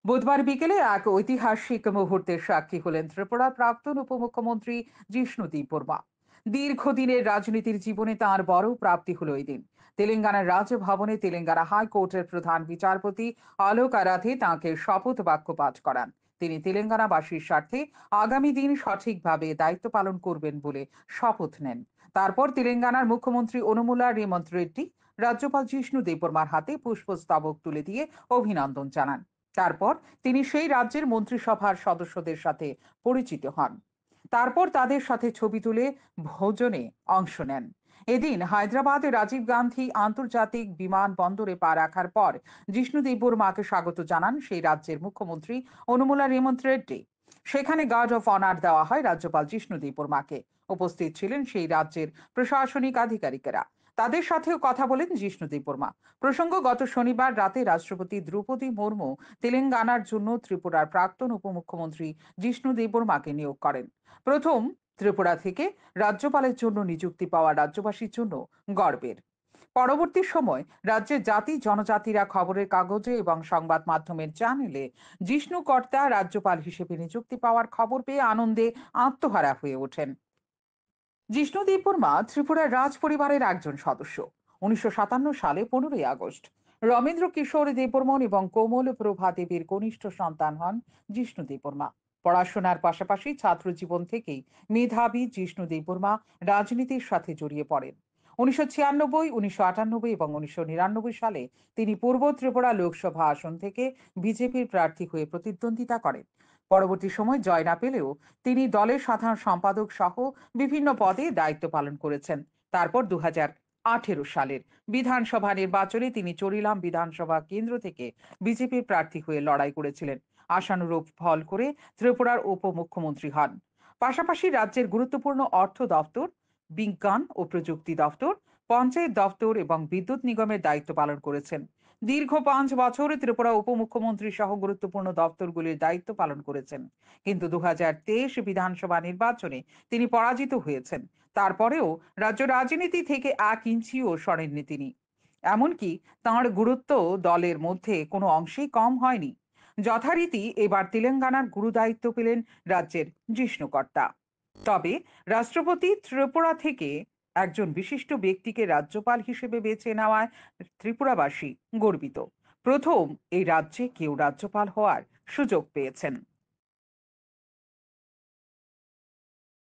বুধবার বিকেলে এক ঐতিহাসিক মুহূর্তের সাক্ষী হলেন ত্রিপুরার প্রাক্তন উপমুখ্যমন্ত্রী জিষ্ণু দেববর্মা। দীর্ঘদিনের রাজনীতির জীবনে তাঁর বড় প্রাপ্তি হলো এই দিন। তেলেঙ্গানার রাজভবনে তেলেঙ্গানা হাইকোর্টের প্রধান বিচারপতি আলোক আরাধে তাঁকে শপথ বাক্য পাঠ করান। তিনি তেলেঙ্গানাবাসীর স্বার্থে আগামী দিন সঠিকভাবে দায়িত্ব পালন করবেন বলে শপথ নেন। তারপর তেলেঙ্গানার মুখ্যমন্ত্রী অনুমুলা রেমন্ত রেড্ডি রাজ্যপাল জিষ্ণু দেববর্মার হাতে পুষ্পস্তবক তুলে দিয়ে অভিনন্দন জানান। তারপর তিনি সেই রাজ্যের মন্ত্রিসভার সদস্যদের সাথে পরিচিত হন। তারপর তাদের সাথে ছবি তুলে ভোজনে অংশ নেন। এদিন হায়দ্রাবাদে রাজীব গান্ধী আন্তর্জাতিক বিমানবন্দরে পা রাখার পর জিষ্ণু দেববর্মাকে স্বাগত জানান সেই রাজ্যের মুখ্যমন্ত্রী অনুমুলা রেমন্ত রেড্ডি। সেখানে গার্ড অফ অনার দেওয়া হয় রাজ্যপাল জিষ্ণু দেববর্মাকে। উপস্থিত ছিলেন সেই রাজ্যের প্রশাসনিক আধিকারিকেরা। তাদের সাথেও কথা বলেন জিষ্ণু দেববর্মা। প্রসঙ্গ, গত শনিবার রাতে রাষ্ট্রপতি দ্রৌপদী মুর্মু তেলেঙ্গানার জন্য ত্রিপুরার প্রাক্তন উপমুখ্যমন্ত্রী জিষ্ণু দেববর্মাকে নিয়োগ করেন। প্রথম ত্রিপুরা থেকে রাজ্যপালের জন্য নিযুক্তি পাওয়া রাজ্যবাসীর জন্য গর্বের। পরবর্তী সময় রাজ্যের জাতি জনজাতিরা খবরের কাগজে এবং সংবাদ মাধ্যমের চ্যানেলে জিষ্ণু কর্তা রাজ্যপাল হিসেবে নিযুক্তি পাওয়ার খবর পেয়ে আনন্দে আত্মহারা হয়ে ওঠেন। জিষ্ণু দেববর্মা ত্রিপুরার রাজ পরিবারের একজন সদস্য। ১৯৫৭ সালে ১৫ই আগস্ট রমেন্দ্র কিশোর দেববর্মন এবং কোমল প্রভা দেবীর কনিষ্ঠ সন্তান হন জিষ্ণু দেববর্মা। পড়াশোনার পাশাপাশি ছাত্র জীবন থেকেই মেধাবী জিষ্ণু দেববর্মা রাজনীতির সাথে জড়িয়ে পড়েন। ১৯৯৬, ১৯৯৮ এবং ১৯৯৯ সালে তিনি পূর্ব ত্রিপুরা লোকসভা আসন থেকে বিজেপির প্রার্থী হয়ে প্রতিদ্বন্দ্বিতা করেন। পরবর্তী সময় জয় না পেলেও তিনি দলের সাধারণ সম্পাদক সহ বিভিন্ন পদে দায়িত্ব পালন করেছেন। তারপর ২০১৮ সালের বিধানসভা নির্বাচনে তিনি চরিলাম বিধানসভা কেন্দ্র থেকে বিজেপির প্রার্থী হয়ে লড়াই করেছিলেন। আশানুরূপ ফল করে ত্রিপুরার উপমুখ্যমন্ত্রী হন। পাশাপাশি রাজ্যের গুরুত্বপূর্ণ অর্থ দফতর, বিজ্ঞান ও প্রযুক্তি দফতর, পঞ্চায়েত দফতর এবং বিদ্যুৎ নিগমের দায়িত্ব পালন করেছেন। দীর্ঘ ৫ বছর ত্রিপুরা উপমুখ্যমন্ত্রী সহ গুরুত্বপূর্ণ দফতরগুলির দায়িত্ব পালন করেছেন। কিন্তু ২০২৩ বিধানসভা নির্বাচনে তিনি পরাজিত হয়েছেন। তারপরেও রাজ্য রাজনীতি থেকে ১ ইঞ্চিও সরেননি তিনি। এমনকি তাঁর গুরুত্ব দলের মধ্যে কোনো অংশেই কম হয়নি। যথারীতি এবার তেলেঙ্গানার গুরুদায়িত্ব পেলেন রাজ্যের জিষ্ণুকর্তা। তবে রাষ্ট্রপতি ত্রিপুরা থেকে একজন বিশিষ্ট ব্যক্তিকে রাজ্যপাল হিসেবে বেছে নেওয়ায় ত্রিপুরাবাসী গর্বিত। প্রথম এই রাজ্যে কেউ রাজ্যপাল হওয়ার সুযোগ পেয়েছেন।